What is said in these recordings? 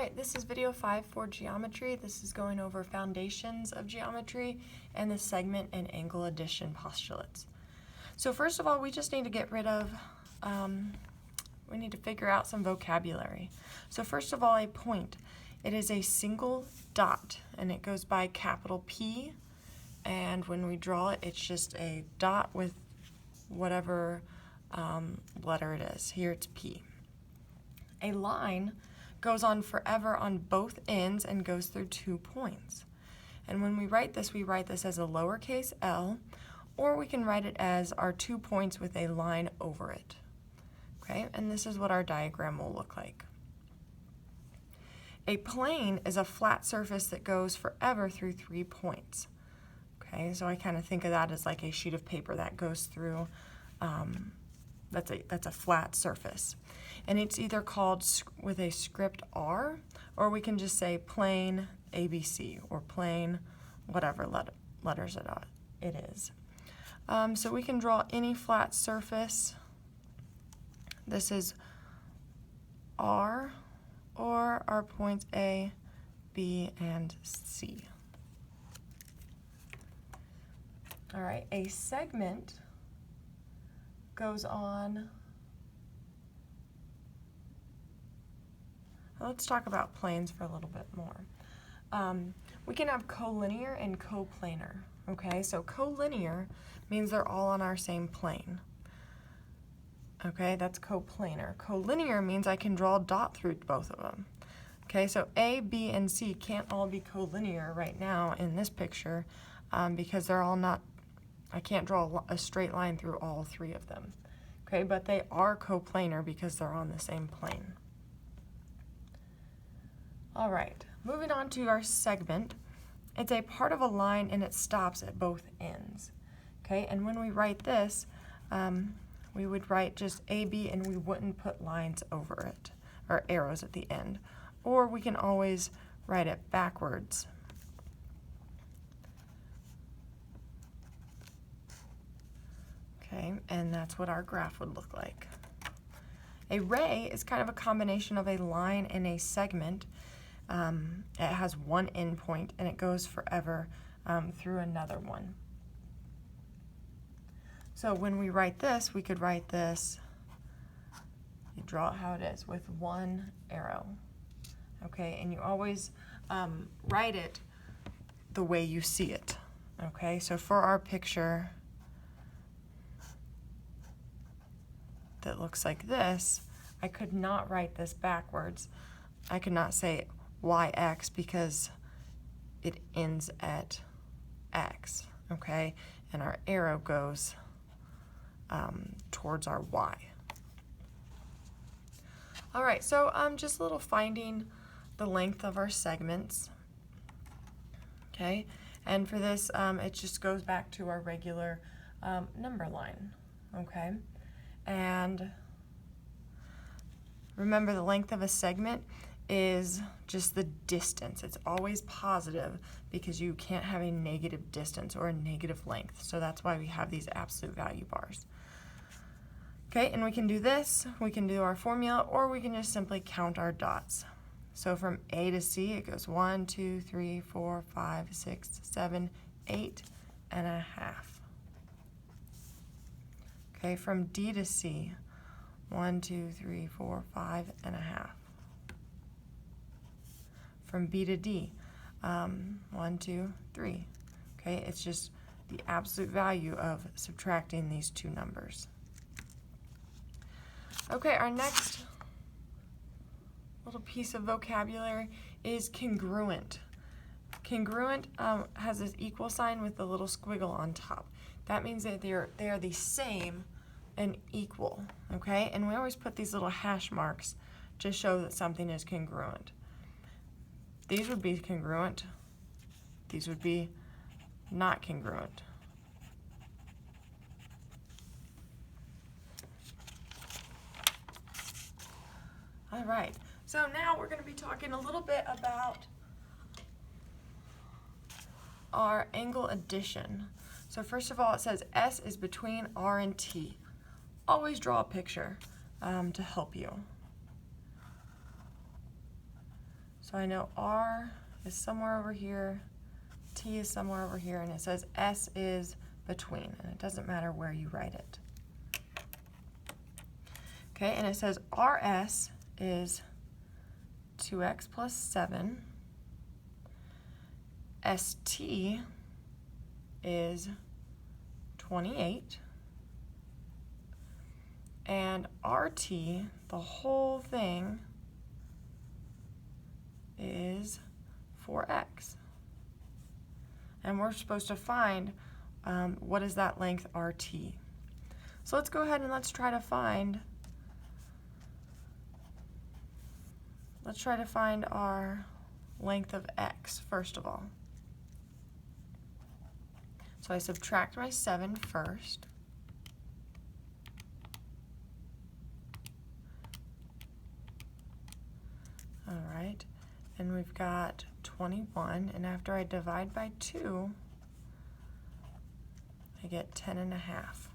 Alright, this is video 5 for geometry. This is going over foundations of geometry and the segment and angle addition postulates. So first of all, we just need to get rid of, we need to figure out some vocabulary. So first of all, a point. It is a single dot and it goes by capital P, and when we draw it, it's just a dot with whatever letter it is. Here it's P. A line goes on forever on both ends and goes through 2 points. And when we write this as a lowercase l, or we can write it as our 2 points with a line over it. Okay, and this is what our diagram will look like. A plane is a flat surface that goes forever through 3 points. Okay, so I kind of think of that as like a sheet of paper that goes through, that's a flat surface. And it's either called with a script R, or we can just say plane ABC, or plane whatever letters it is. So we can draw any flat surface. This is R, or our points A, B, and C. All right, a segment goes on. Let's talk about planes for a little bit more. We can have collinear and coplanar. Okay, so collinear means they're all on our same plane. Okay, that's coplanar. Collinear means I can draw a dot through both of them. Okay, so A, B, and C can't all be collinear right now in this picture because they're all not, I can't draw a straight line through all 3 of them. Okay, but they are coplanar because they're on the same plane. All right, moving on to our segment. It's a part of a line and it stops at both ends. Okay, and when we write this, we would write just AB and we wouldn't put lines over it, or arrows at the end. Or we can always write it backwards. Okay, and that's what our graph would look like. A ray is kind of a combination of a line and a segment. It has one endpoint and it goes forever through another one. So when we write this, we could write this, you draw it how it is with one arrow. Okay, and you always write it the way you see it. Okay, so for our picture that looks like this, I could not write this backwards. I could not say YX because it ends at X, okay? And our arrow goes towards our Y. All right, so just a little finding the length of our segments, okay? And for this, it just goes back to our regular number line, okay? And remember, the length of a segment is just the distance. It's always positive because you can't have a negative distance or a negative length. So that's why we have these absolute value bars. Okay, and we can do this, we can do our formula, or we can just simply count our dots. So from A to C, it goes 1, 2, 3, 4, 5, 6, 7, 8 and a half. Okay, from D to C, 1, 2, 3, 4, 5 and a half. From B to D, 1, 2, 3. Okay, it's just the absolute value of subtracting these 2 numbers. Okay, our next little piece of vocabulary is congruent. Congruent has this equal sign with the little squiggle on top. That means that they are the same and equal, okay? And we always put these little hash marks to show that something is congruent. These would be congruent. These would be not congruent. All right, so now we're going to be talking a little bit about our angle addition. So first of all, it says S is between R and T. Always draw a picture to help you. So I know R is somewhere over here, T is somewhere over here, and it says S is between, and it doesn't matter where you write it. Okay, and it says RS is 2x plus 7. ST is 28. And RT, the whole thing, is 4x. And we're supposed to find what is that length RT. So let's go ahead and let's try to find our length of x first of all. So I subtract my 7 first. All right, and we've got 21, and after I divide by 2, I get 10.5.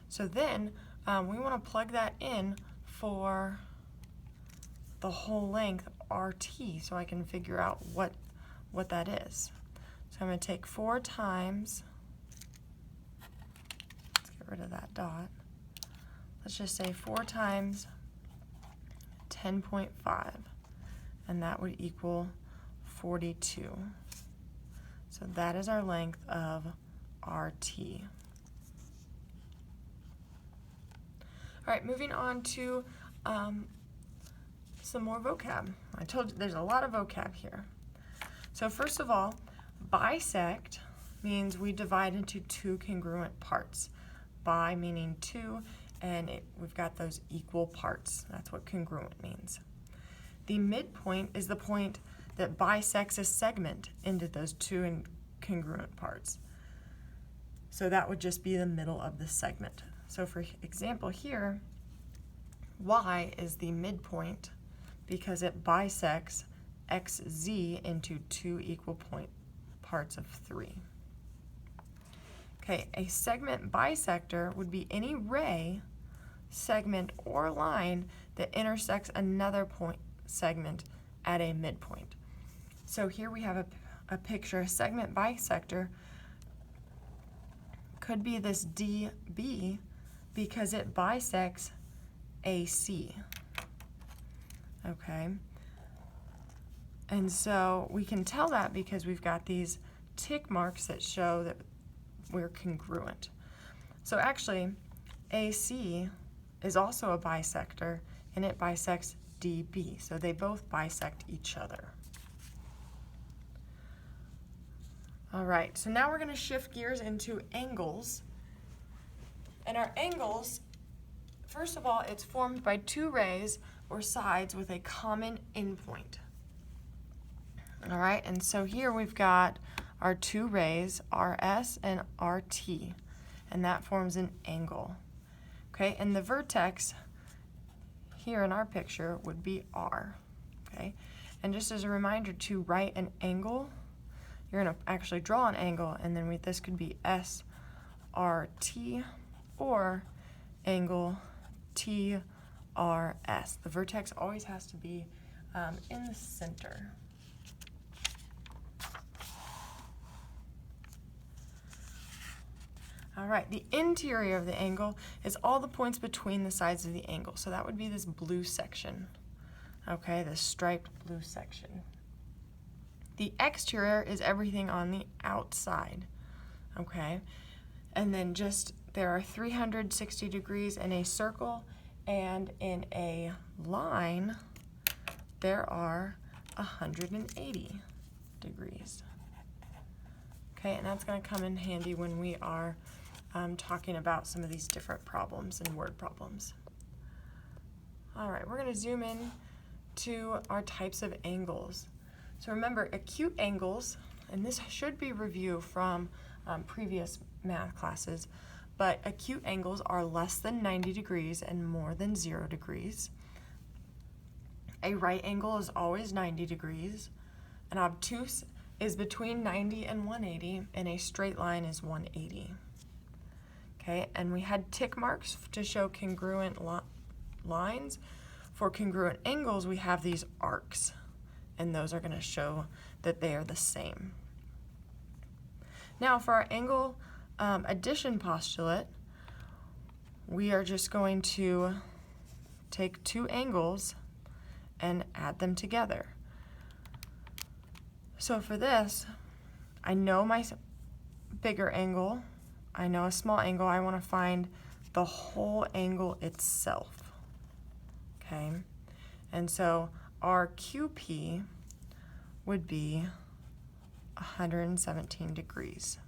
So then we want to plug that in for the whole length RT so I can figure out what that is. So I'm going to take 4 times, let's get rid of that dot, let's just say 4 times 10.5, and that would equal 42. So that is our length of RT. All right, moving on to some more vocab. I told you there's a lot of vocab here. So first of all, bisect means we divide into 2 congruent parts. Bi meaning 2, and we've got those equal parts. That's what congruent means. The midpoint is the point that bisects a segment into those 2 congruent parts. So that would just be the middle of the segment. So for example here, y is the midpoint because it bisects xz into 2 equal parts of 3. Okay, a segment bisector would be any ray, segment, or line that intersects another segment at a midpoint. So here we have a picture. A segment bisector could be this DB because it bisects AC. Okay, and so we can tell that because we've got these tick marks that show that we're congruent. So actually, AC is also a bisector, and it bisects DB, so they both bisect each other. All right, so now we're going to shift gears into angles. And our angles, first of all, it's formed by 2 rays or sides with a common endpoint. All right, and so here we've got our 2 rays, RS and RT, and that forms an angle. Okay, and the vertex here in our picture would be R. Okay, and just as a reminder to write an angle, you're going to actually draw an angle, and then this could be SRT or angle TRS. The vertex always has to be in the center. All right, the interior of the angle is all the points between the sides of the angle. So that would be this blue section, okay, this striped blue section. The exterior is everything on the outside, okay? And then there are 360 degrees in a circle, and in a line, there are 180 degrees. Okay, and that's going to come in handy when we are talking about some of these different problems and word problems. All right, we're going to zoom in to our types of angles. So remember, acute angles, and this should be review from previous math classes, but acute angles are less than 90 degrees and more than 0 degrees. A right angle is always 90 degrees. An obtuse is between 90 and 180, and a straight line is 180. Okay, and we had tick marks to show congruent lines. For congruent angles, we have these arcs, and those are going to show that they are the same. Now for our angle addition postulate, we are just going to take two angles and add them together. So for this, I know my bigger angle, I know a small angle, I want to find the whole angle itself. Okay, and so our QP would be 117 degrees.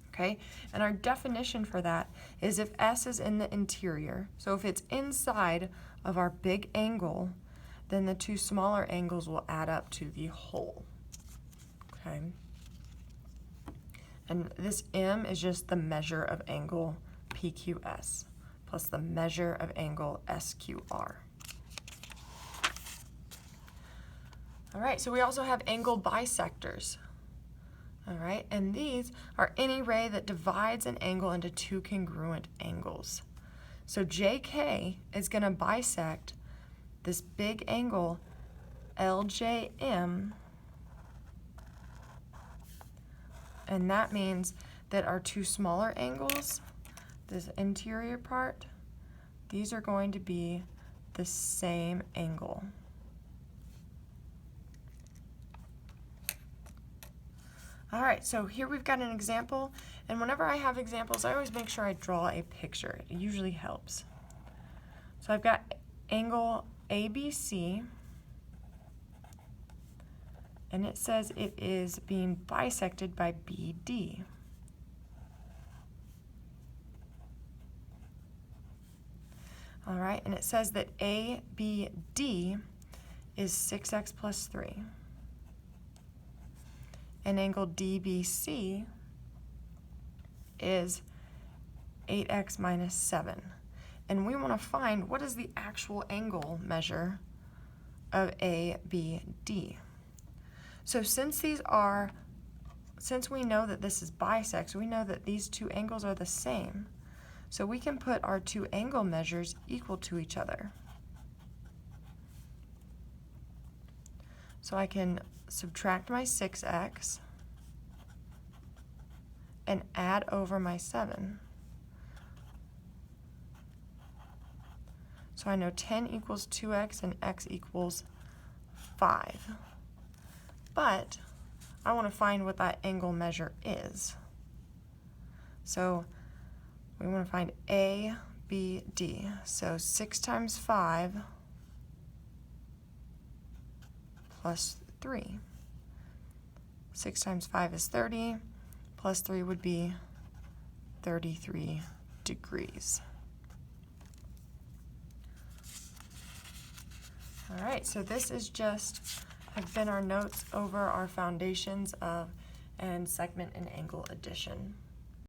Okay, and our definition for that is if S is in the interior, so if it's inside of our big angle, then the two smaller angles will add up to the whole. Okay, and this M is just the measure of angle PQS plus the measure of angle SQR. All right, so we also have angle bisectors. All right, and these are any ray that divides an angle into two congruent angles. So JK is going to bisect this big angle LJM, and that means that our two smaller angles, this interior part, these are going to be the same angle. All right, so here we've got an example, and whenever I have examples, I always make sure I draw a picture. It usually helps. So I've got angle ABC, and it says it is being bisected by BD. All right, and it says that ABD is 6x plus 3. And angle DBC is 8x minus 7. And we want to find what is the actual angle measure of ABD. So since we know that this is bisect, we know that these two angles are the same. So we can put our two angle measures equal to each other. So I can subtract my 6x and add over my 7. So I know 10 equals 2x and x equals 5. But I want to find what that angle measure is. So we want to find ABD. So 6 times 5 plus 3. 6 times 5 is 30, plus 3 would be 33 degrees. All right, so this is have been our notes over our foundations of and segment and angle addition.